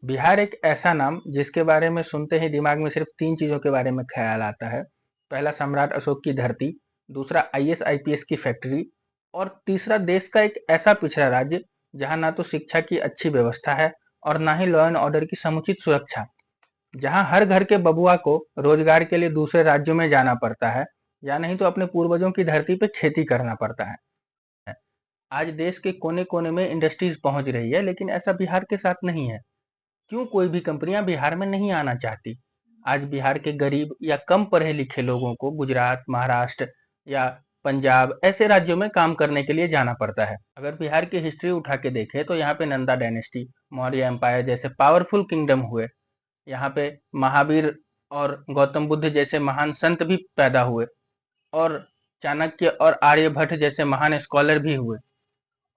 बिहार एक ऐसा नाम जिसके बारे में सुनते ही दिमाग में सिर्फ 3 चीज़ों के बारे में ख़्याल आता है। पहला सम्राट अशोक की धरती, दूसरा आईएएस आईपीएस की फैक्ट्री और तीसरा देश का एक ऐसा पिछड़ा राज्य जहाँ ना तो शिक्षा की अच्छी व्यवस्था है और ना ही लॉ एंड ऑर्डर की समुचित सुरक्षा। जहाँ हर घर के बबुआ को रोजगार के लिए दूसरे राज्यों में जाना पड़ता है या नहीं तो अपने पूर्वजों की धरती पे खेती करना पड़ता है। आज देश के कोने-कोने में इंडस्ट्रीज पहुंच रही है, लेकिन ऐसा बिहार के साथ नहीं है। क्यों कोई भी कंपनियां बिहार में नहीं आना चाहती? आज बिहार के गरीब या कम पढ़े लिखे लोगों को गुजरात, महाराष्ट्र या पंजाब ऐसे राज्यों में काम करने के लिए जाना पड़ता है। अगर बिहार की हिस्ट्री उठा के देखें तो यहाँ पे नंदा डायनेस्टी, मौर्य एम्पायर जैसे पावरफुल किंगडम हुए। यहाँ पे महावीर और गौतम बुद्ध जैसे महान संत भी पैदा हुए और चाणक्य और आर्यभट्ट जैसे महान स्कॉलर भी हुए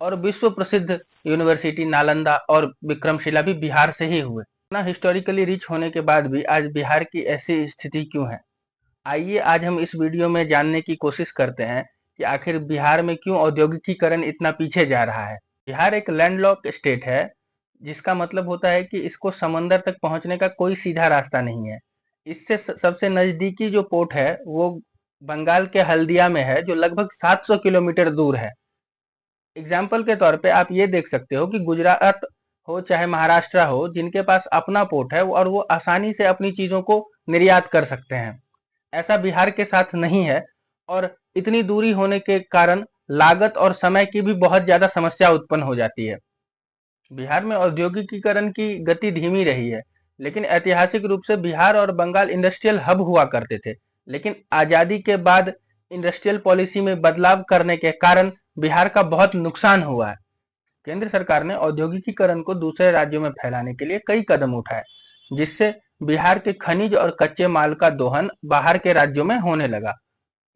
और विश्व प्रसिद्ध यूनिवर्सिटी नालंदा और विक्रमशिला भी बिहार से ही हुए। इतना हिस्टोरिकली रिच होने के बाद भी आज बिहार की ऐसी स्थिति क्यों है? आइए आज हम इस वीडियो में जानने की कोशिश करते हैं कि आखिर बिहार में क्यों औद्योगिकीकरण इतना पीछे जा रहा है। बिहार एक लैंडलॉक स्टेट है, जिसका मतलब होता है कि इसको समंदर तक पहुंचने का कोई सीधा रास्ता नहीं है। इससे सबसे नजदीकी जो पोर्ट है वो बंगाल के हल्दिया में है, जो लगभग 700 किलोमीटर दूर है। एग्जाम्पल के तौर पे आप ये देख सकते हो कि गुजरात हो चाहे महाराष्ट्र हो, जिनके पास अपना पोर्ट है और वो आसानी से अपनी चीजों को निर्यात कर सकते हैं। ऐसा बिहार के साथ नहीं है और इतनी दूरी होने के कारण लागत और समय की भी बहुत ज्यादा समस्या उत्पन्न हो जाती है। बिहार में औद्योगिकीकरण की गति धीमी रही है, लेकिन ऐतिहासिक रूप से बिहार और बंगाल इंडस्ट्रियल हब हुआ करते थे। लेकिन आजादी के बाद इंडस्ट्रियल पॉलिसी में बदलाव करने के कारण बिहार का बहुत नुकसान हुआ है। केंद्र सरकार ने औद्योगिकीकरण को दूसरे राज्यों में फैलाने के लिए कई कदम उठाए, जिससे बिहार के खनिज और कच्चे माल का दोहन बाहर के राज्यों में होने लगा।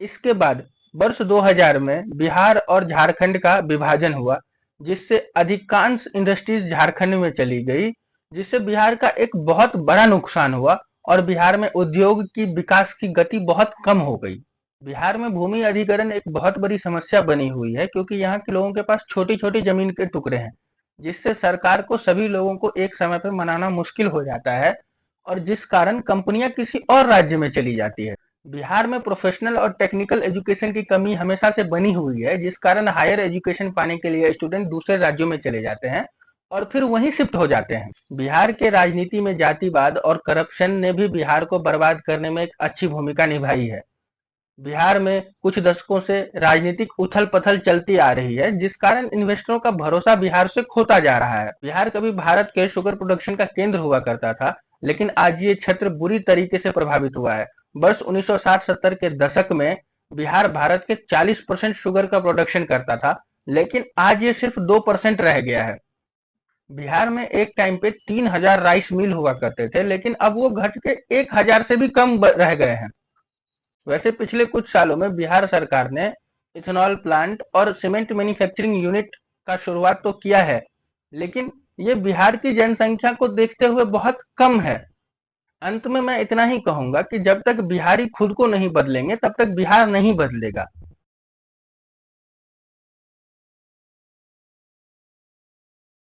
इसके बाद वर्ष 2000 में बिहार और झारखंड का विभाजन हुआ, जिससे अधिकांश इंडस्ट्रीज झारखंड में चली गई, जिससे बिहार का एक बहुत बड़ा नुकसान हुआ और बिहार में उद्योग की विकास की गति बहुत कम हो गई। बिहार में भूमि अधिग्रहण एक बहुत बड़ी समस्या बनी हुई है, क्योंकि यहाँ के लोगों के पास छोटी छोटी जमीन के टुकड़े हैं, जिससे सरकार को सभी लोगों को एक समय पर मनाना मुश्किल हो जाता है और जिस कारण कंपनियां किसी और राज्य में चली जाती है। बिहार में प्रोफेशनल और टेक्निकल एजुकेशन की कमी हमेशा से बनी हुई है, जिस कारण हायर एजुकेशन पाने के लिए स्टूडेंट दूसरे राज्यों में चले जाते हैं और फिर वहीं शिफ्ट हो जाते हैं। बिहार के राजनीति में जातिवाद और करप्शन ने भी बिहार को बर्बाद करने में एक अच्छी भूमिका निभाई है। बिहार में कुछ दशकों से राजनीतिक उथल पथल चलती आ रही है, जिस कारण इन्वेस्टरों का भरोसा बिहार से खोता जा रहा है। बिहार कभी भारत के शुगर प्रोडक्शन का केंद्र हुआ करता था, लेकिन आज ये क्षेत्र बुरी तरीके से प्रभावित हुआ है। वर्ष 1960-70 के दशक में बिहार भारत के 40% शुगर का प्रोडक्शन करता था, लेकिन आज ये सिर्फ 2% रह गया है। बिहार में एक टाइम पे 3000 राइस मिल हुआ करते थे, लेकिन अब वो घट के 1000 से भी कम रह गए हैं। वैसे पिछले कुछ सालों में बिहार सरकार ने इथेनॉल प्लांट और सीमेंट मैन्युफैक्चरिंग यूनिट का शुरुआत तो किया है, लेकिन ये बिहार की जनसंख्या को देखते हुए बहुत कम है। अंत में मैं इतना ही कहूंगा कि जब तक बिहारी खुद को नहीं बदलेंगे तब तक बिहार नहीं बदलेगा।